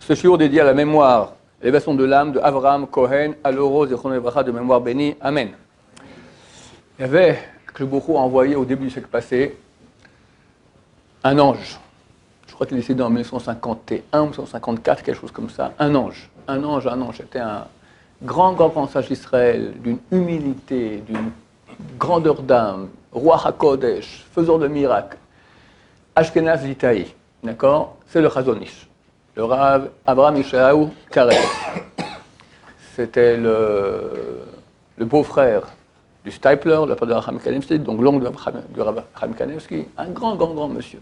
ce shiur dédié à la mémoire, l'élévation de l'âme de Avraham Cohen, Aloro, Zechron Evracha, de mémoire bénie. Amen. Il y avait, que le Bourou a envoyé au début du siècle passé, un ange. Je crois qu'il est décédé en 1951 ou 1954, quelque chose comme ça. Un ange. C'était un grand sage d'Israël, d'une humilité, d'une grandeur d'âme, roi HaKodesh, faiseur de miracles, Ashkenaz Litaï, d'accord? C'est le Chazon Ish, le Rav Abraham Yishayahu Karev. C'était le beau-frère du Stipler, le père de Abraham Kanevsky, donc l'oncle du Rav Abraham Kanevsky, un grand monsieur.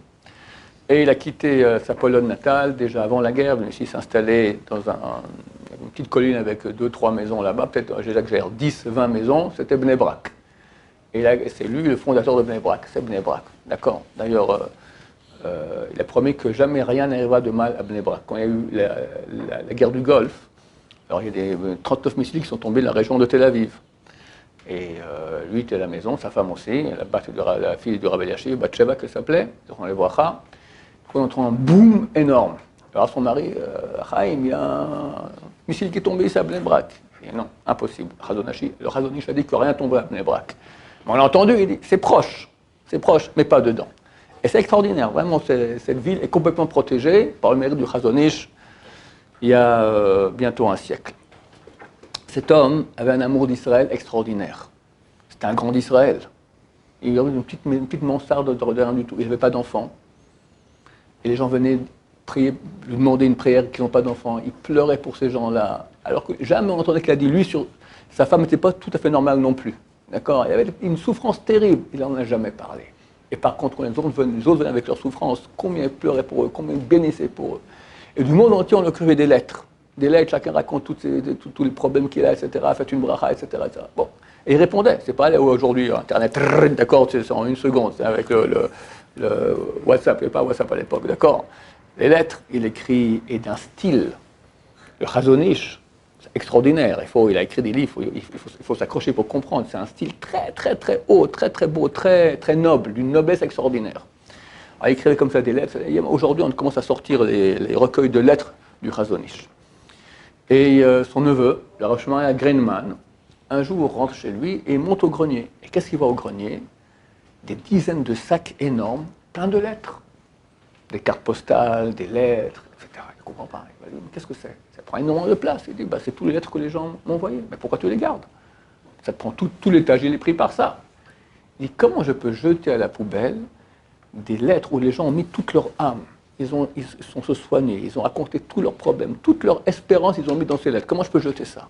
Et il a quitté sa Pologne natale, déjà avant la guerre, venu ici s'installer dans une petite colline avec 2-3 maisons là-bas, peut-être, j'exagère, 10-20 maisons, c'était Bnei Brak. Et là, c'est lui le fondateur de Bnei Brak, c'est Bnei Brak, d'accord. D'ailleurs, il a promis que jamais rien n'arrivera de mal à Bnei Brak. Quand il y a eu la guerre du Golfe, alors il y a des 39 missiles qui sont tombés dans la région de Tel Aviv. Et lui était à la maison, sa femme aussi, la fille du Rav Eliashiv, Batsheva qu'elle s'appelait, on les voit. On entend un boom énorme. Alors son mari, Chaim, il y a un missile qui est tombé ici à Bnei Brak. Il dit non, impossible. Le Chazon Ish a dit que rien ne tomberait à Bnei Brak. Mais on l'a entendu, il dit c'est proche, mais pas dedans. Et c'est extraordinaire, vraiment, cette ville est complètement protégée par le mérite du Chazon Ish il y a bientôt un siècle. Cet homme avait un amour d'Israël extraordinaire. C'était un grand d'Israël. Il avait une petite mansarde de rien du tout. Il n'avait pas d'enfant. Et les gens venaient prier, lui demander une prière qu'ils n'ont pas d'enfants. Il pleurait pour ces gens-là. Alors que jamais on entendait qu'il a dit, lui, sa femme n'était pas tout à fait normale non plus. D'accord? Il y avait une souffrance terrible. Il n'en a jamais parlé. Et par contre, quand les autres venaient avec leur souffrance, combien ils pleuraient pour eux, combien ils bénissaient pour eux. Et du monde entier, on leur écrivait des lettres. Des lettres, chacun raconte tous les problèmes qu'il a, etc. Faites une bracha, etc. Bon. Et il répondait. C'est pas aujourd'hui, Internet, d'accord, c'est en une seconde, c'est avec le WhatsApp, il n'y avait pas WhatsApp à l'époque, d'accord. Les lettres, il écrit, et d'un style, le Chazon Ish, c'est extraordinaire. Il a écrit des livres, il faut s'accrocher pour comprendre. C'est un style très haut, très beau, très noble, d'une noblesse extraordinaire. Alors, il écrivait comme ça des lettres. Aujourd'hui, on commence à sortir les recueils de lettres du Chazon Ish. Et son neveu, le Rav Shmaya Greinman, un jour rentre chez lui et monte au grenier. Et qu'est-ce qu'il voit au grenier? Des dizaines de sacs énormes, pleins de lettres. Des cartes postales, des lettres, etc. Il ne comprend pas. Il va dire, mais qu'est-ce que c'est? Ça prend énormément de place. Il dit, c'est toutes les lettres que les gens m'ont envoyées. Mais pourquoi tu les gardes? Ça te prend tout l'étage, il est pris par ça. Il dit, comment je peux jeter à la poubelle des lettres où les gens ont mis toute leur âme? Ils sont se soignés, ils ont raconté tous leurs problèmes, toute leur espérance, ils ont mis dans ces lettres. Comment je peux jeter ça?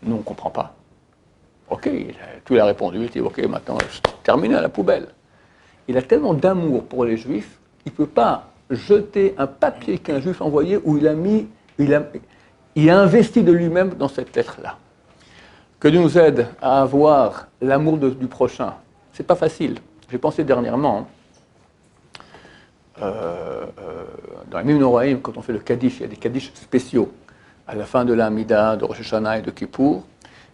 Nous, on ne comprend pas. Ok, il a répondu, il dit, ok, maintenant, terminé à la poubelle. Il a tellement d'amour pour les Juifs, il ne peut pas jeter un papier qu'un Juif a envoyé où il a investi de lui-même dans cette lettre-là. Que Dieu nous aide à avoir l'amour du prochain. C'est pas facile. J'ai pensé dernièrement, dans les Noraïm, quand on fait le Kaddish, il y a des Kaddish spéciaux, à la fin de l'Amida, de Rosh Hashanah et de Kippour.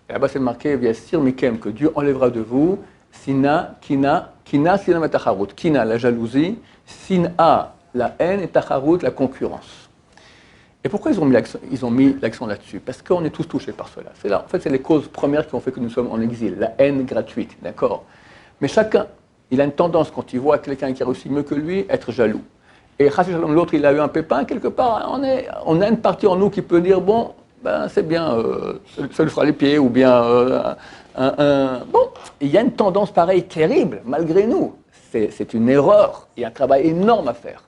Et là-bas, c'est marqué, Viasir Mikem, que Dieu enlèvera de vous, Sina, Kina Metacharut. Kina, la jalousie, Sina, la haine, et Tacharut, la concurrence. Et pourquoi ils ont mis l'accent là-dessus? Parce qu'on est tous touchés par cela. En fait, c'est les causes premières qui ont fait que nous sommes en exil. La haine gratuite, d'accord? Mais chacun, il a une tendance, quand il voit quelqu'un qui a réussi mieux que lui, être jaloux. Et l'autre, il a eu un pépin, quelque part, on a une partie en nous qui peut dire, bon, c'est bien, ça lui fera les pieds, ou bien, bon, il y a une tendance pareille terrible, malgré nous. C'est une erreur, il y a un travail énorme à faire.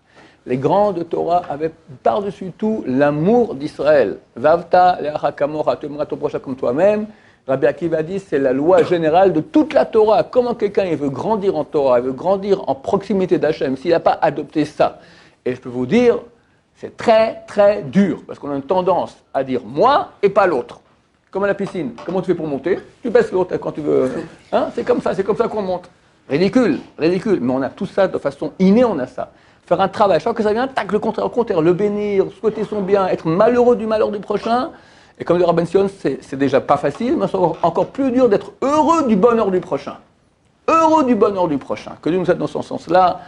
Les grands de Torah avaient par-dessus tout l'amour d'Israël. Vavta le'acha kamocha, tu aimeras ton prochain comme toi-même. Rabbi Akiva dit, c'est la loi générale de toute la Torah. Comment quelqu'un il veut grandir en Torah, il veut grandir en proximité d'Hachem, s'il n'a pas adopté ça? Et je peux vous dire, c'est très dur, parce qu'on a une tendance à dire moi et pas l'autre. Comme à la piscine, comment tu fais pour monter? Tu baisses l'autre quand tu veux. Hein? C'est comme ça qu'on monte. Ridicule. Mais on a tout ça de façon innée, on a ça. Faire un travail, chaque fois que ça vient, tac, le contraire, le bénir, souhaiter son bien, être malheureux du malheur du prochain. Et comme le Rabban Sion, c'est déjà pas facile, mais c'est encore plus dur d'être heureux du bonheur du prochain. Heureux du bonheur du prochain. Que Dieu nous aide dans ce sens-là.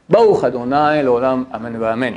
Baruch Adonai, l'olam, amen, amen.